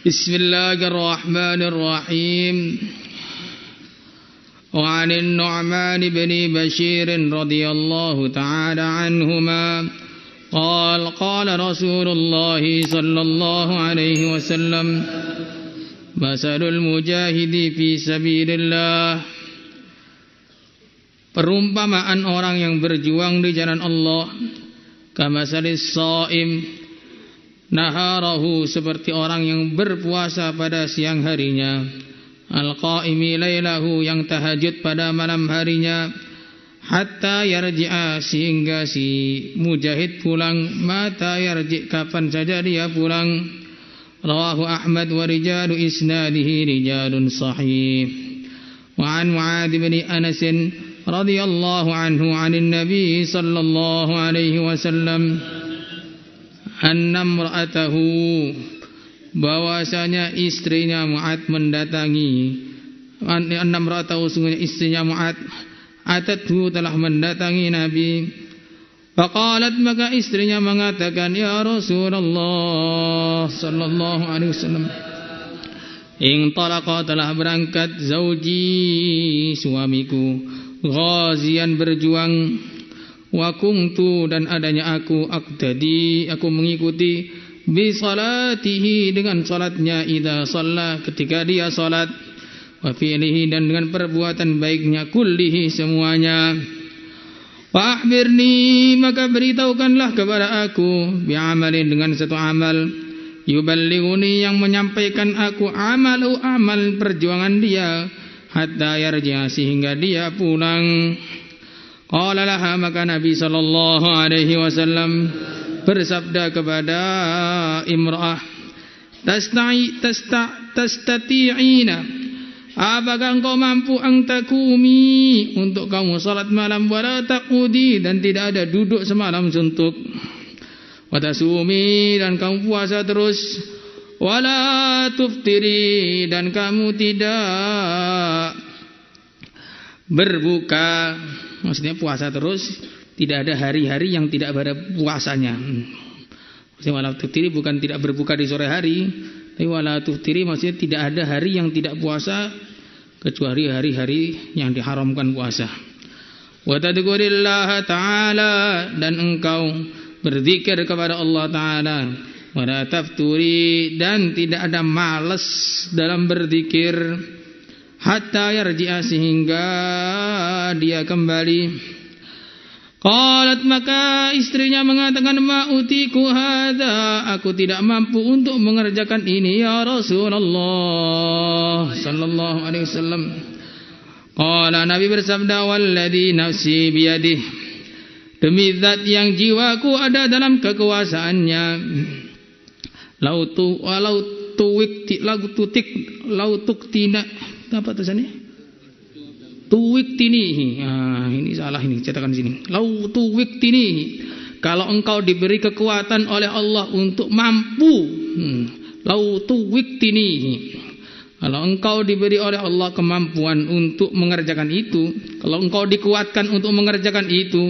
Bismillahirrahmanirrahim. Wa 'anil Nu'man bin Bashir radhiyallahu ta'ala anhuma qala Rasulullah sallallahu alaihi wasallam masalul mujahidi fi sabilillah. Perumpamaan orang yang berjuang di jalan Allah, kamasalis shaim naharahu, seperti orang yang berpuasa pada siang harinya, al-qaimi lailahu, yang tahajud pada malam harinya, hatta yarji'a, sehingga si mujahid pulang, mata yarji', kapan saja dia pulang. Rawahu Ahmad wa rijalu isnadihi rijalun sahih. Wa an Mu'adz bin Anas radhiyallahu anhu 'anil nabi sallallahu alaihi wasallam anna imra'atahu, bahwasanya istrinya Mu'adz mendatangi, anna imra'atahu, sungguhnya istrinya Mu'adz, atathu, telah mendatangi Nabi. Faqalat, maka istrinya mengatakan, ya Rasulullah sallallahu alaihi wasallam, in talaqa, telah berangkat, zauji, suamiku, ghazian, berjuang, wa kuntu, dan adanya aku, aqtadi, aku mengikuti, bi salatihi, dengan salatnya, idza shalla, ketika dia salat, wa fi'lihi, dan dengan perbuatan baiknya, kullihi, semuanya. Fa akhbirni, maka beritahukanlah kepada aku, bi amalin, dengan satu amal, yuballighuni, yang menyampaikan aku, amalu, amal perjuangan dia, hatta yarji'a, sehingga dia pulang. Qala laha, maka Nabi sallallahu alaihi wasallam bersabda kepada imra'ah, tastati'ina, apakah engkau mampu, angtakumi, untuk kamu salat malam, wala taqudi, dan tidak ada duduk semalam suntuk, watasumi, dan kamu puasa terus, wala tuftiri, dan kamu tidak berbuka. Maksudnya puasa terus, tidak ada hari-hari yang tidak ada puasanya. Maksudnya wala tuftiri bukan tidak berbuka di sore hari, tapi wala tuftiri maksudnya tidak ada hari yang tidak puasa kecuali hari-hari yang diharamkan puasa. Wa tadhkurillaha ta'ala, dan engkau berzikir kepada Allah Ta'ala, wala tafturi, dan tidak ada malas dalam berzikir, hatta yarji'a, sehingga dia kembali. Qalat, maka istrinya mengatakan, ma utiku hadza, aku tidak mampu untuk mengerjakan ini, ya Rasulullah sallallahu alaihi wasallam. Qala, Nabi bersabda, walladzi nafsi biyadihi, demi zat yang jiwaku ada dalam kekuasaannya, lau tuktina, apa tulisannya? Tuwiktinihi. Ini salah, ini cetakan sini. Lau tuwiktinihi, kalau engkau diberi kekuatan oleh Allah untuk mampu. Lau tuwiktinihi, kalau engkau diberi oleh Allah kemampuan untuk mengerjakan itu, kalau engkau dikuatkan untuk mengerjakan itu,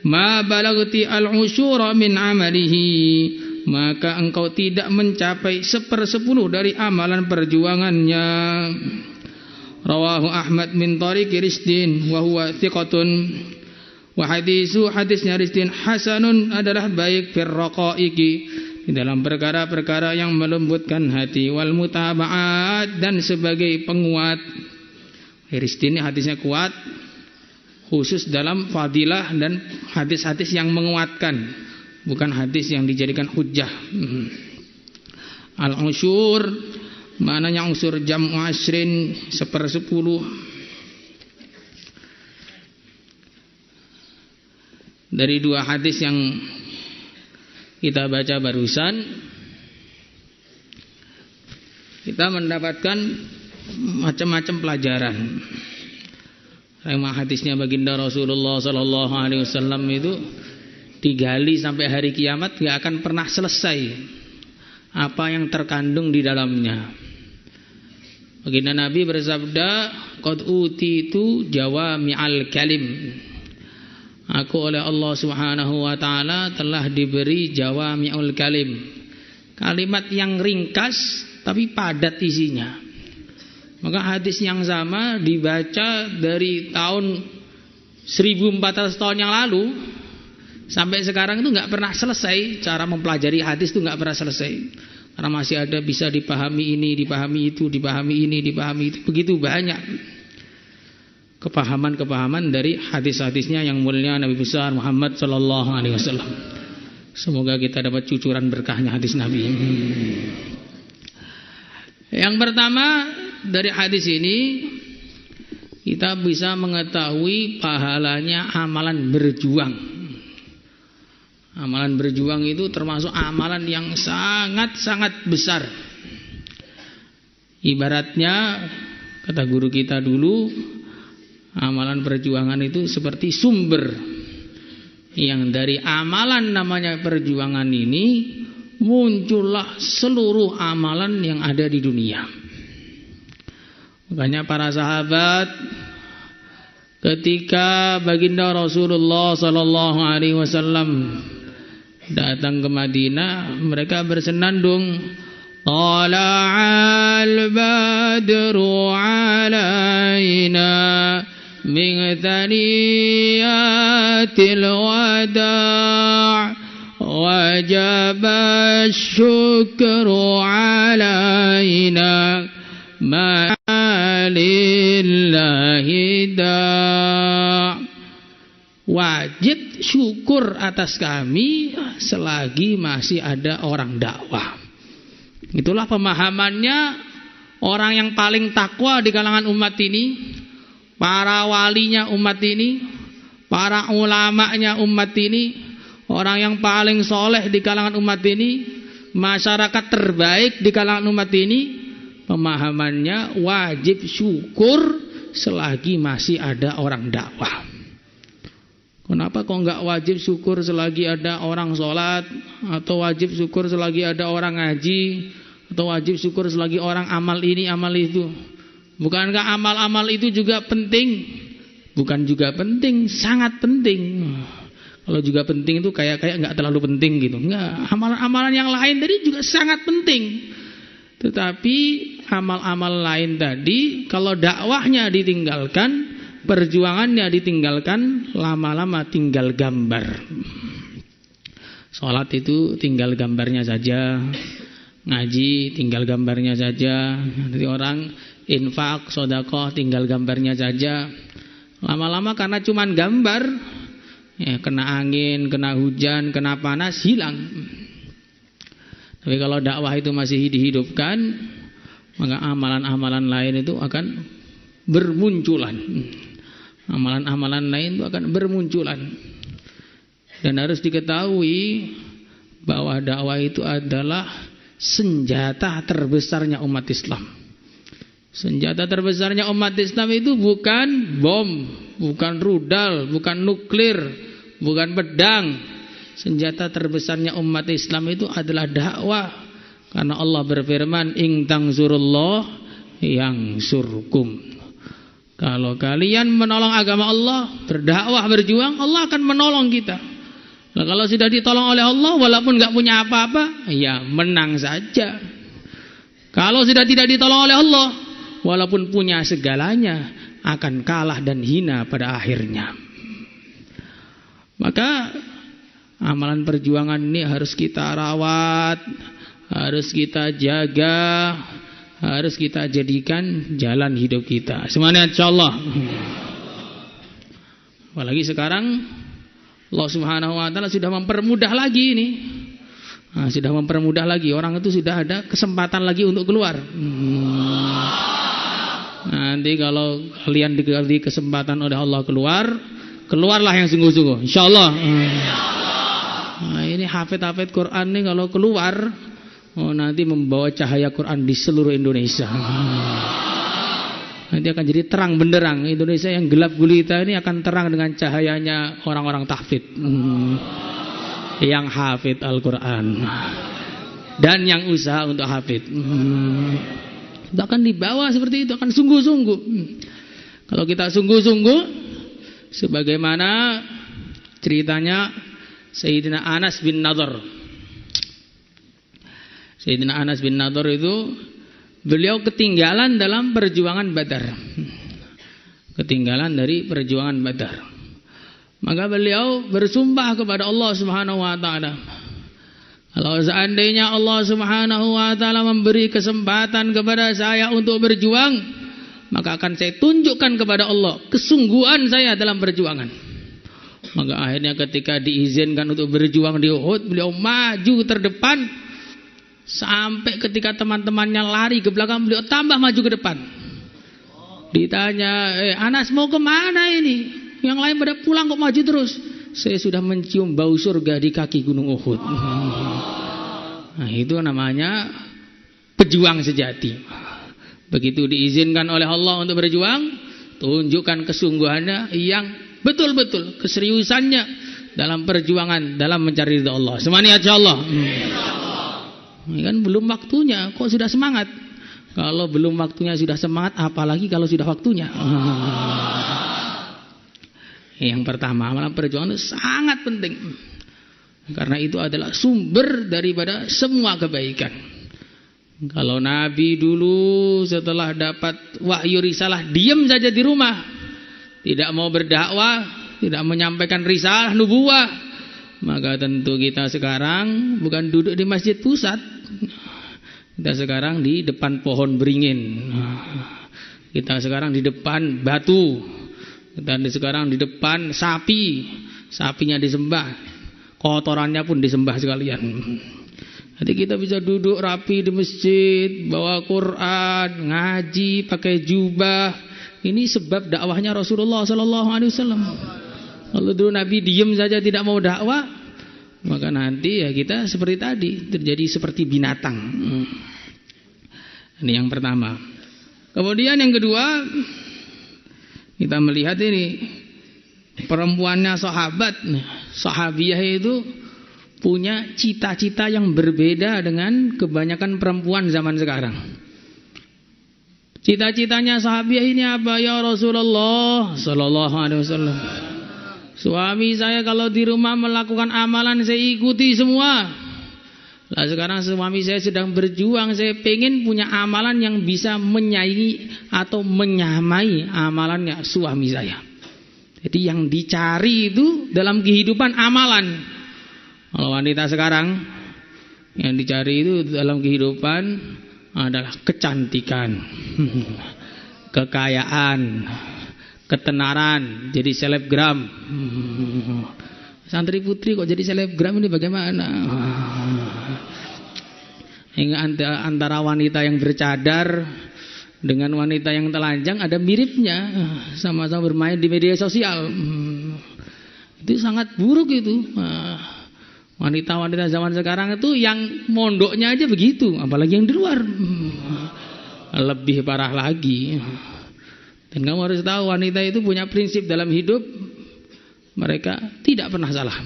ma balagti al-usyura min amalihi, maka engkau tidak mencapai 1/10 dari amalan perjuangannya. Rawahu Ahmad min tariqi Risdin wa huwa thiqatun, wa hadisnya Risdin hasanun, adalah baik, fir raqaiqi, di dalam perkara-perkara yang melembutkan hati, wal mutaba'at, dan sebagai penguat. Risdin hadisnya kuat, khusus dalam fadilah dan hadis-hadis yang menguatkan, bukan hadis yang dijadikan hujjah. Al-usyur maknanya unsur jam'u ashrin, 1/10. Dari dua hadis yang kita baca barusan, kita mendapatkan macam-macam pelajaran. Tema hadisnya baginda Rasulullah sallallahu alaihi wasallam itu digali sampai hari kiamat, gak akan pernah selesai apa yang terkandung di dalamnya. Baginda Nabi bersabda, qad utitu jawami'al kalim, aku oleh Allah Subhanahu wa taala telah diberi jawami'ul kalim, kalimat yang ringkas tapi padat isinya. Maka hadis yang sama dibaca dari tahun 1400 tahun yang lalu sampai sekarang itu nggak pernah selesai. Cara mempelajari hadis itu nggak pernah selesai, karena masih ada bisa dipahami ini, dipahami itu, dipahami ini, dipahami itu, begitu banyak kepahaman-kepahaman dari hadis-hadisnya yang mulia Nabi besar Muhammad Sallallahu Alaihi Wasallam. Semoga kita dapat cucuran berkahnya hadis Nabi. Yang pertama, dari hadis ini kita bisa mengetahui pahalanya amalan berjuang. Amalan berjuang itu termasuk amalan yang sangat-sangat besar. Ibaratnya, kata guru kita dulu, amalan perjuangan itu seperti sumber yang dari amalan namanya perjuangan ini muncullah seluruh amalan yang ada di dunia. Makanya para sahabat ketika baginda Rasulullah sallallahu alaihi wasallam datang ke Madinah, mereka bersenandung, tala'al badru alaina min thaniyatil wada' wajaba syukru alaina ma lillahi da'. Wajib syukur atas kami selagi masih ada orang dakwah. Itulah pemahamannya orang yang paling takwa di kalangan umat ini, para walinya umat ini, para ulamanya umat ini, orang yang paling soleh di kalangan umat ini, masyarakat terbaik di kalangan umat ini. Pemahamannya wajib syukur selagi masih ada orang dakwah. Kenapa kok enggak wajib syukur selagi ada orang sholat, atau wajib syukur selagi ada orang ngaji, atau wajib syukur selagi orang amal ini amal itu? Bukankah amal-amal itu juga penting? Bukan juga penting, sangat penting. Kalau juga penting itu kayak enggak terlalu penting gitu. Enggak, amalan-amalan yang lain tadi juga sangat penting. Tetapi amal-amal lain tadi kalau dakwahnya ditinggalkan, perjuangannya ditinggalkan, lama-lama tinggal gambar. Sholat itu tinggal gambarnya saja, ngaji tinggal gambarnya saja, nanti orang infak, sedekah tinggal gambarnya saja. Lama-lama karena cuman gambar, ya, kena angin, kena hujan, kena panas, hilang. Tapi kalau dakwah itu masih dihidupkan, maka amalan-amalan lain itu akan bermunculan. Amalan-amalan lain itu akan bermunculan. Dan harus diketahui bahwa dakwah itu adalah senjata terbesarnya umat Islam. Senjata terbesarnya umat Islam itu bukan bom, bukan rudal, bukan nuklir, bukan pedang. Senjata terbesarnya umat Islam itu adalah dakwah. Karena Allah berfirman, "In tanzurullah yansurkum." Kalau kalian menolong agama Allah, berdakwah, berjuang, Allah akan menolong kita. Nah, kalau sudah ditolong oleh Allah, walaupun gak punya apa-apa, ya menang saja. Kalau sudah tidak ditolong oleh Allah, walaupun punya segalanya, akan kalah dan hina pada akhirnya. Maka amalan perjuangan ini harus kita rawat, harus kita jaga, harus kita jadikan jalan hidup kita. Semuanya insyaallah. Apalagi sekarang Allah Subhanahu wa taala sudah mempermudah lagi ini. Nah, sudah mempermudah lagi, orang itu sudah ada kesempatan lagi untuk keluar. Nanti kalau kalian diberi kesempatan oleh Allah keluar, keluarlah yang sungguh-sungguh, insyaallah. Nah, ini hafid-hafid Quran nih kalau keluar, nanti membawa cahaya Quran di seluruh Indonesia. Nanti akan jadi terang benderang. Indonesia yang gelap gulita ini akan terang dengan cahayanya orang-orang tahfidz, yang hafid Al-Quran dan yang usaha untuk hafid. Itu akan dibawa seperti itu, akan sungguh-sungguh. Kalau kita sungguh-sungguh, sebagaimana ceritanya Sayyidina Anas bin Nadhr. Sayyidina Anas bin Nadhr itu beliau ketinggalan dalam perjuangan Badar. Ketinggalan dari perjuangan Badar. Maka beliau bersumpah kepada Allah Subhanahu wa taala, kalau seandainya Allah Subhanahu wa taala memberi kesempatan kepada saya untuk berjuang, maka akan saya tunjukkan kepada Allah kesungguhan saya dalam perjuangan. Maka akhirnya ketika diizinkan untuk berjuang di Uhud, beliau maju terdepan, sampai ketika teman-temannya lari ke belakang, beliau tambah maju ke depan. Ditanya, Anas mau kemana ini? Yang lain pada pulang kok maju terus? Saya sudah mencium bau surga di kaki gunung Uhud. Nah, itu namanya pejuang sejati. Begitu diizinkan oleh Allah untuk berjuang, tunjukkan kesungguhannya yang betul-betul, keseriusannya dalam perjuangan, dalam mencari ridha Allah. Semuanya insyaallah. Ini kan belum waktunya, kok sudah semangat? Kalau belum waktunya sudah semangat, apalagi kalau sudah waktunya. Yang pertama, amalan perjuangan itu sangat penting. Karena itu adalah sumber daripada semua kebaikan. Kalau Nabi dulu setelah dapat wahyu risalah, diam saja di rumah, tidak mau berdakwah, tidak menyampaikan risalah nubuwah, maka tentu kita sekarang bukan duduk di masjid pusat, kita sekarang di depan pohon beringin, kita sekarang di depan batu, kita sekarang di depan sapi, sapinya disembah, kotorannya pun disembah sekalian. Jadi kita bisa duduk rapi di masjid, bawa Quran, ngaji, pakai jubah. Ini sebab dakwahnya Rasulullah SAW. Kalau dulu Nabi diem saja tidak mau dakwah, maka nanti ya kita seperti tadi, terjadi seperti binatang. Ini yang pertama. Kemudian yang kedua, kita melihat ini perempuannya sahabat, sahabiyah itu punya cita-cita yang berbeda dengan kebanyakan perempuan zaman sekarang. Cita-citanya sahabiah ini apa? Ya Rasulullah sallallahu alaihi wasallam, suami saya kalau di rumah melakukan amalan saya ikuti semua. Lah sekarang suami saya sedang berjuang, saya pengen punya amalan yang bisa menyaingi atau menyamai amalannya suami saya. Jadi yang dicari itu dalam kehidupan amalan. Kalau wanita sekarang yang dicari itu dalam kehidupan adalah kecantikan, kekayaan, ketenaran, jadi selebgram. Santri putri kok jadi selebgram ini bagaimana? Hingga antara wanita yang bercadar dengan wanita yang telanjang ada miripnya, sama-sama bermain di media sosial. Itu sangat buruk itu. Wanita-wanita zaman sekarang itu yang mondoknya aja begitu, apalagi yang di luar lebih parah lagi. Dan kamu harus tahu wanita itu punya prinsip dalam hidup, mereka tidak pernah salah.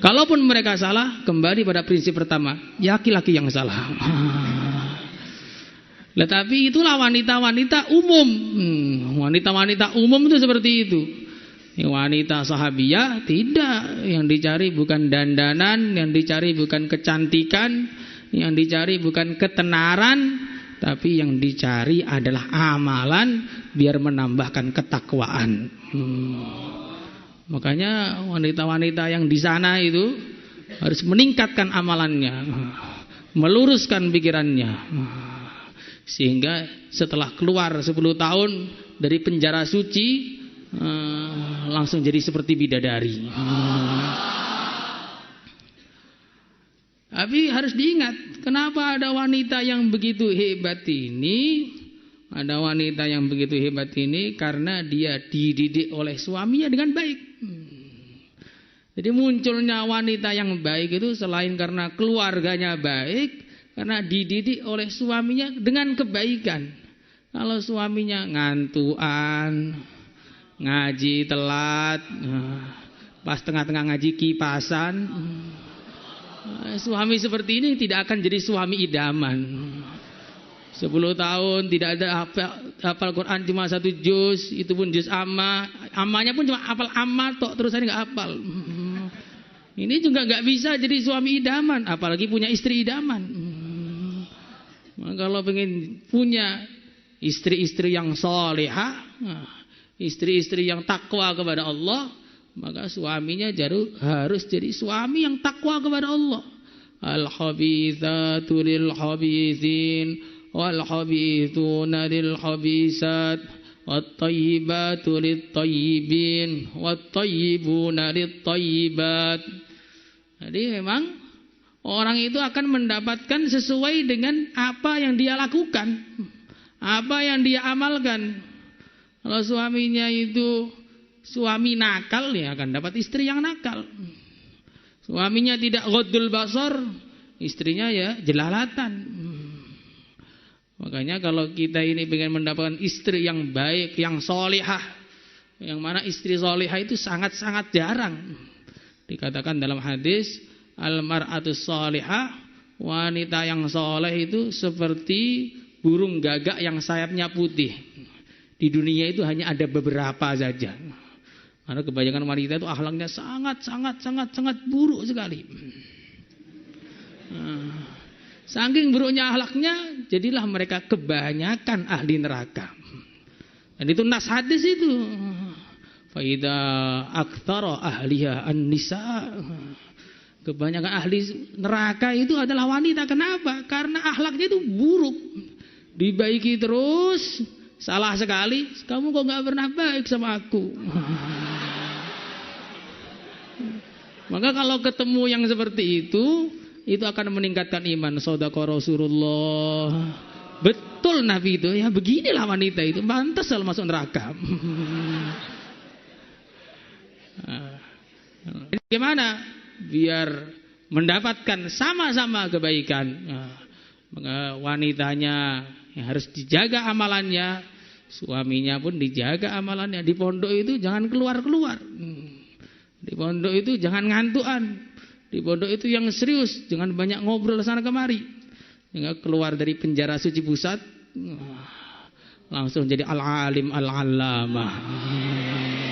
Kalaupun mereka salah, kembali pada prinsip pertama, laki-laki yang salah. Tetapi itulah wanita-wanita umum. Wanita-wanita umum itu seperti itu. Wanita sahabiyah tidak, yang dicari bukan dandanan, yang dicari bukan kecantikan, yang dicari bukan ketenaran, tapi yang dicari adalah amalan biar menambahkan ketakwaan. Makanya wanita-wanita yang di sana itu harus meningkatkan amalannya, meluruskan pikirannya, sehingga setelah keluar 10 tahun dari penjara suci, langsung jadi seperti bidadari. Tapi harus diingat, kenapa ada wanita yang begitu hebat ini? Ada wanita yang begitu hebat ini karena dia dididik oleh suaminya dengan baik. Jadi munculnya wanita yang baik itu selain karena keluarganya baik, karena dididik oleh suaminya dengan kebaikan. Kalau suaminya ngantuan, ngaji telat, pas tengah-tengah ngaji kipasan, suami seperti ini tidak akan jadi suami idaman. 10 tahun tidak ada hafal Quran cuma 1 juz, itu pun juz amma, ammanya pun cuma hafal amma tok, terus saya nggak hafal. Ini juga nggak bisa jadi suami idaman, apalagi punya istri idaman. Nah, kalau pengen punya istri-istri yang salihah, istri-istri yang takwa kepada Allah, maka suaminya harus jadi suami yang takwa kepada Allah. Al-khabithatu lil-khabithin wal-khabithuna lil-khabisat wat-tayyibatu lit-tayyibin wat-tayyibuna lit-tayyibat. Jadi memang orang itu akan mendapatkan sesuai dengan apa yang dia lakukan, apa yang dia amalkan. Kalau suaminya itu suami nakal, ya akan dapat istri yang nakal. Suaminya tidak ghaddul basar, istrinya ya jelalatan. Makanya kalau kita ini ingin mendapatkan istri yang baik, yang solihah, yang mana istri solihah itu sangat-sangat jarang. Dikatakan dalam hadis, al-mar'atus solihah, wanita yang soleh itu seperti burung gagak yang sayapnya putih. Di dunia itu hanya ada beberapa saja. Karena kebanyakan wanita itu akhlaknya sangat buruk sekali. Saking buruknya akhlaknya, jadilah mereka kebanyakan ahli neraka. Dan itu nas hadis itu. Faida aktsara ahliha an-nisa. Kebanyakan ahli neraka itu adalah wanita. Kenapa? Karena akhlaknya itu buruk. Dibaiki terus, salah sekali, kamu kok nggak pernah baik sama aku. Maka kalau ketemu yang seperti itu akan meningkatkan iman. Shadaqa Rasulullah. Betul Nabi itu, ya beginilah wanita itu, pantas kalau masuk neraka. Gimana? Biar mendapatkan sama-sama kebaikan. Maka wanitanya yang harus dijaga amalannya, suaminya pun dijaga amalannya. Di pondok itu jangan keluar-keluar. Di pondok itu jangan ngantuan. Di pondok itu yang serius, jangan banyak ngobrol sana kemari. Hingga keluar dari penjara suci pusat, langsung jadi al-alim al-allamah.